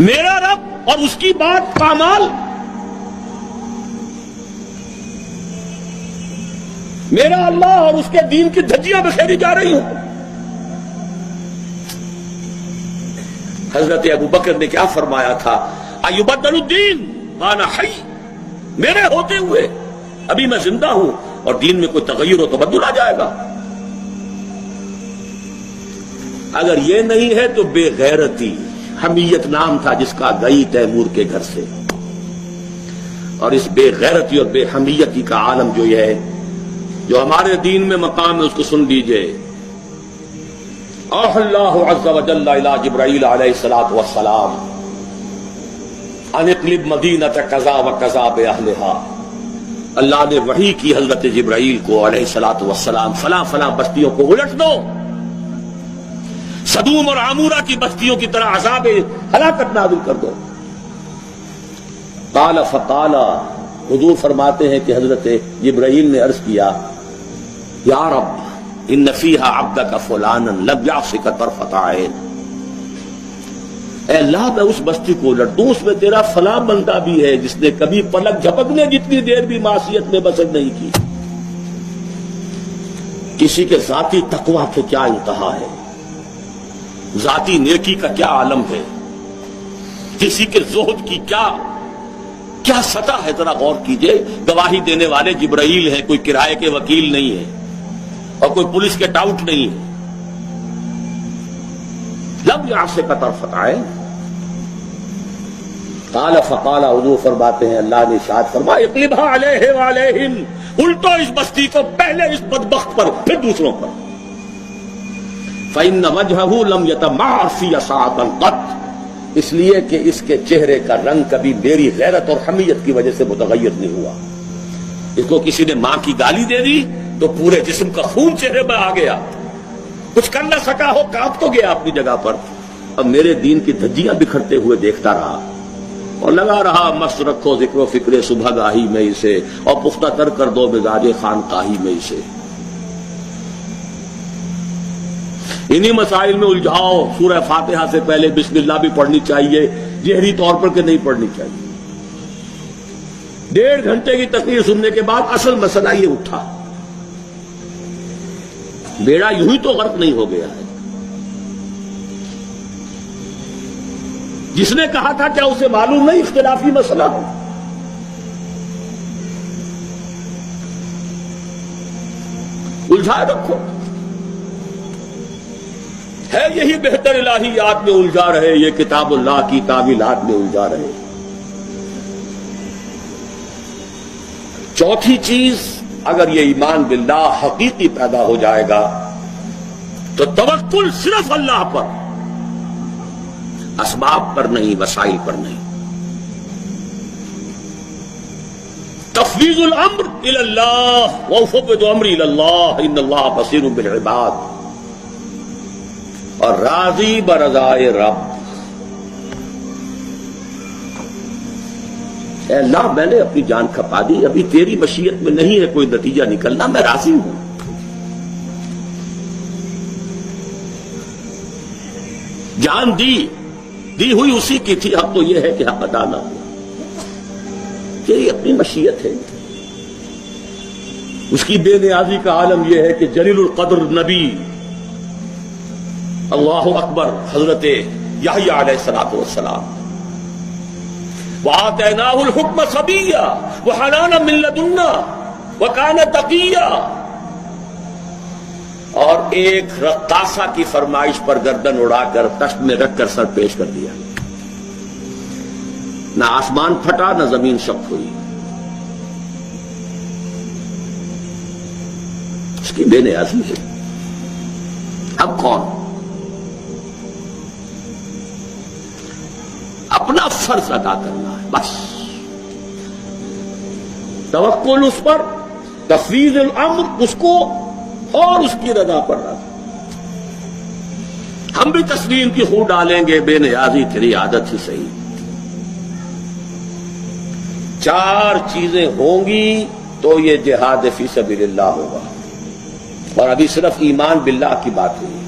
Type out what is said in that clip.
میرا رب اور اس کی بات پامال، میرا اللہ اور اس کے دین کی دھجیاں بکھیری جا رہی ہوں۔ حضرت ابو بکر نے کیا فرمایا تھا؟ ایبدل الدین وانا حی، میرے ہوتے ہوئے ابھی میں زندہ ہوں اور دین میں کوئی تغیر و تبدل آ جائے گا؟ اگر یہ نہیں ہے تو بے غیرتی، حمیت نام تھا جس کا گئی تیمور کے گھر سے، اور اس بے غیرتی اور بے حمیتی کا عالم جو یہ ہے، جو ہمارے دین میں مقام ہے، اس کو سن لیجئے۔ اوحى اللہ عز وجل الى جبرائیل علیہ الصلوۃ والسلام ان اقلب مدینۃ کذا وکذا باہلھا، اللہ نے وحی کی حضرت جبرائیل کو علیہ الصلوۃ والسلام، فلاں فلاں بستیوں کو الٹ دو، سدوم اور عمورہ کی بستیوں کی طرح عذاب ہلاکت نازل کر دو۔ قال فقال، حضور فرماتے ہیں کہ حضرت جبرائیل نے عرض کیا، یا رب ان فیہا عبدک فلانا لم یعصک طرفۃ عین، اے اللہ میں اس بستی کو الٹ دوں، اس میں تیرا فلاں بندہ بھی ہے جس نے کبھی پلک جھپکنے جتنی دیر بھی معصیت میں بسر نہیں کی۔ کسی کے ذاتی تقویٰ کی کیا انتہا ہے، ذاتی نیکی کا کیا عالم ہے، کسی کے زہد کی کیا سطح ہے، ذرا غور کیجئے۔ گواہی دینے والے جبرائیل ہیں، کوئی کرائے کے وکیل نہیں ہے اور کوئی پولیس کے ٹاؤٹ نہیں ہے۔ لم یعصک طرفۃ عین، قال فقال، حضور فرماتے ہیں اللہ نے ارشاد فرمایا، اقلبھا علیہ وعلیہم، الٹو اس بستی کو، پہلے اس بدبخت پر پھر دوسروں پر۔ فإن وجهه لم يتمعر في ساعة قط، اس لیے کہ اس کے چہرے کا رنگ کبھی میری غیرت اور حمیت کی وجہ سے متغیر نہیں ہوا۔ اس کو کسی نے ماں کی گالی دے دی تو پورے جسم کا خون چہرے میں آ گیا، کچھ کر نہ سکا ہو، کانپ تو گیا اپنی جگہ پر۔ اب میرے دین کی دھجیاں بکھرتے ہوئے دیکھتا رہا اور لگا رہا، مست رکھو ذکر و فکر صبح گاہی میں اسے، اور پختہ تر کر دو مزاج خانقاہی میں اسے۔ انہی مسائل میں الجھاؤ۔ سورہ فاتحہ سے پہلے بسم اللہ بھی پڑھنی چاہیے، جہری طور پر کہ نہیں پڑھنی چاہیے۔ 1.5 گھنٹے کی تقریر سننے کے بعد اصل مسئلہ یہ اٹھا، بیڑا یوں ہی تو غرق نہیں ہو گیا ہے۔ جس نے کہا تھا کیا اسے معلوم نہیں اختلافی مسئلہ ہے؟ الجھائے رکھو، ہے یہی بہتر الہیات میں الجھا رہے، یہ کتاب اللہ کی تعویلات میں الجھا رہے۔ چوتھی چیز، اگر یہ ایمان باللہ حقیقی پیدا ہو جائے گا تو توکل صرف اللہ پر، اسباب پر نہیں، وسائل پر نہیں۔ تفویض الامر الی اللہ، وافوض امری الی اللہ ان اللہ بصیر بالعباد، اور راضی برضائے رب۔ اے اللہ میں نے اپنی جان کھپا دی، ابھی تیری مشیت میں نہیں ہے کوئی نتیجہ نکلنا، میں راضی ہوں۔ جان دی ہوئی اسی کی تھی، اب تو یہ ہے کہ حق ادا نہ ہوا، تیری اپنی مشیت ہے۔ اس کی بے نیازی کا عالم یہ ہے کہ جلیل القدر نبی، اللہ اکبر، حضرت یحییٰ علیہ الصلوۃ والسلام، وآتیناہ الحکم صبیا وحنانا من لدنا وکان تقیا، اور ایک رقاصہ کی فرمائش پر گردن اڑا کر تشت میں رکھ کر سر پیش کر دیا، نہ آسمان پھٹا نہ زمین شق ہوئی۔ اس کی بے نیازی ہے۔ اب کون اپنا فرض ادا کرنا ہے، بس توکل اس پر، تفویض الامر اس کو، اور اس کی رضا پر رضا۔ ہم بھی تسلیم کی خو ڈالیں گے، بے نیازی تیری عادت ہی صحیح۔ 4 چیزیں ہوں گی تو یہ جہاد فی سبیل اللہ ہوگا، اور ابھی صرف ایمان باللہ کی بات ہوئی۔